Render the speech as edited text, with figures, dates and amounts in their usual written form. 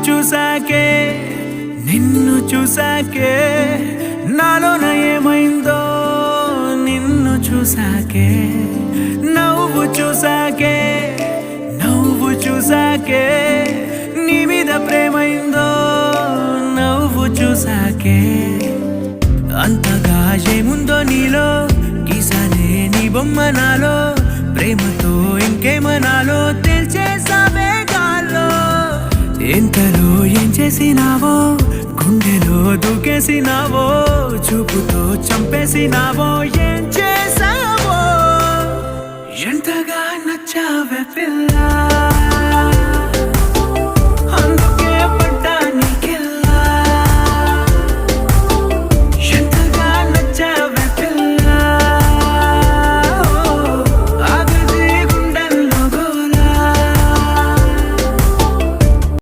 చూసాకే నిన్ను చూసాకే నాలోన ఏమైందో నిన్ను చూసాకే నువ్వు చూసాకే నీ మీద ప్రేమైందో నువ్వు చూసాకే అంతగా ఏముందో నీలో గీసానే నీ బొమ్మ నాలో ప్రేమతో ఇంకేమనాలో తెలిచేసావే గాల్లో ఎంతలో ఏం చేసినావో గుండెలో దూకేసినావో చూపుతో చంపేసినావో ఏం చేసావో ఎంతగా నచ్చావే పిల్ల